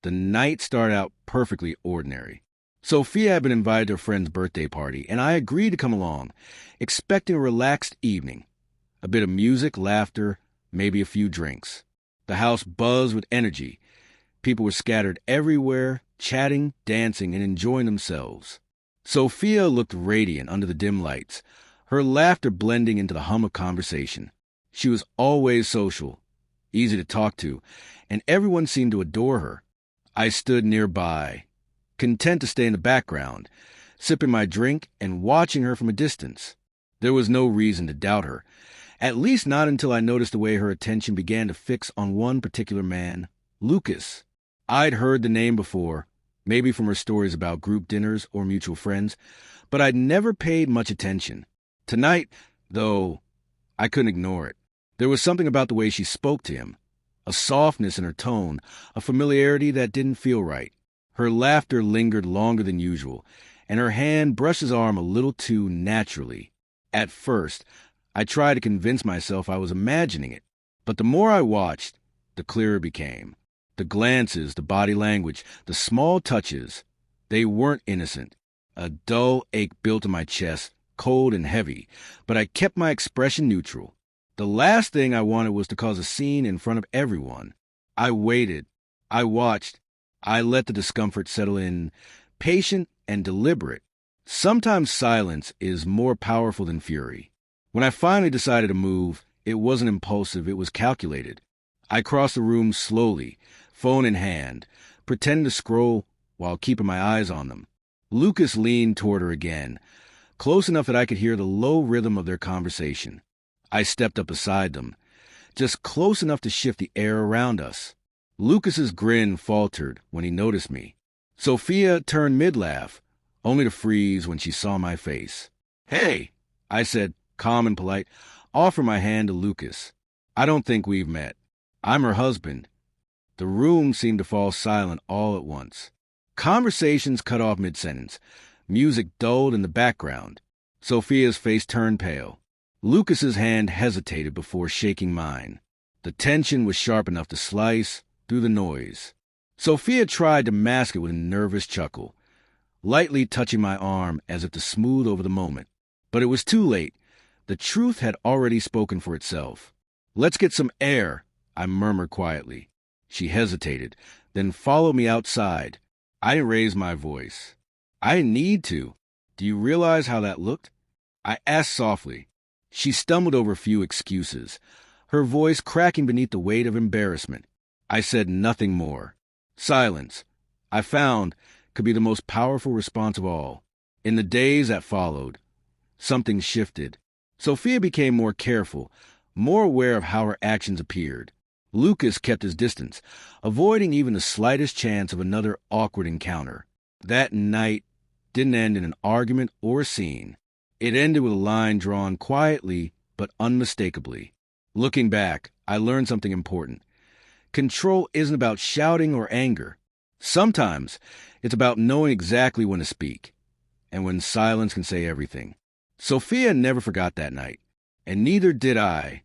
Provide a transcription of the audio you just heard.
The night started out perfectly ordinary. Sophia had been invited to a friend's birthday party, and I agreed to come along, expecting a relaxed evening. A bit of music, laughter, maybe a few drinks. The house buzzed with energy. People were scattered everywhere, chatting, dancing, and enjoying themselves. Sophia looked radiant under the dim lights, her laughter blending into the hum of conversation. She was always social, easy to talk to, and everyone seemed to adore her. I stood nearby, content to stay in the background, sipping my drink and watching her from a distance. There was no reason to doubt her, at least not until I noticed the way her attention began to fix on one particular man, Lucas. I'd heard the name before, maybe from her stories about group dinners or mutual friends, but I'd never paid much attention. Tonight, though, I couldn't ignore it. There was something about the way she spoke to him, a softness in her tone, a familiarity that didn't feel right. Her laughter lingered longer than usual, and her hand brushed his arm a little too naturally. At first, I tried to convince myself I was imagining it, but the more I watched, the clearer it became. The glances, the body language, the small touches, they weren't innocent. A dull ache built in my chest, cold and heavy, but I kept my expression neutral. The last thing I wanted was to cause a scene in front of everyone. I waited. I watched. I let the discomfort settle in, patient and deliberate. Sometimes silence is more powerful than fury. When I finally decided to move, it wasn't impulsive, it was calculated. I crossed the room slowly, phone in hand, pretending to scroll while keeping my eyes on them. Lucas leaned toward her again, close enough that I could hear the low rhythm of their conversation. I stepped up beside them, just close enough to shift the air around us. Lucas's grin faltered when he noticed me. Sophia turned mid-laugh, only to freeze when she saw my face. "Hey," I said, calm and polite, offering my hand to Lucas. "I don't think we've met. I'm her husband." The room seemed to fall silent all at once. Conversations cut off mid-sentence. Music dulled in the background. Sophia's face turned pale. Lucas's hand hesitated before shaking mine. The tension was sharp enough to slice through the noise. Sophia tried to mask it with a nervous chuckle, lightly touching my arm as if to smooth over the moment. But it was too late. The truth had already spoken for itself. "Let's get some air," I murmured quietly. She hesitated, then followed me outside. I didn't raise my voice. I didn't need to. "Do you realize how that looked?" I asked softly. She stumbled over a few excuses, her voice cracking beneath the weight of embarrassment. I said nothing more. Silence, I found, could be the most powerful response of all. In the days that followed, something shifted. Sophia became more careful, more aware of how her actions appeared. Lucas kept his distance, avoiding even the slightest chance of another awkward encounter. That night didn't end in an argument or a scene. It ended with a line drawn quietly but unmistakably. Looking back, I learned something important. Control isn't about shouting or anger. Sometimes it's about knowing exactly when to speak, and when silence can say everything. Sophia never forgot that night, and neither did I.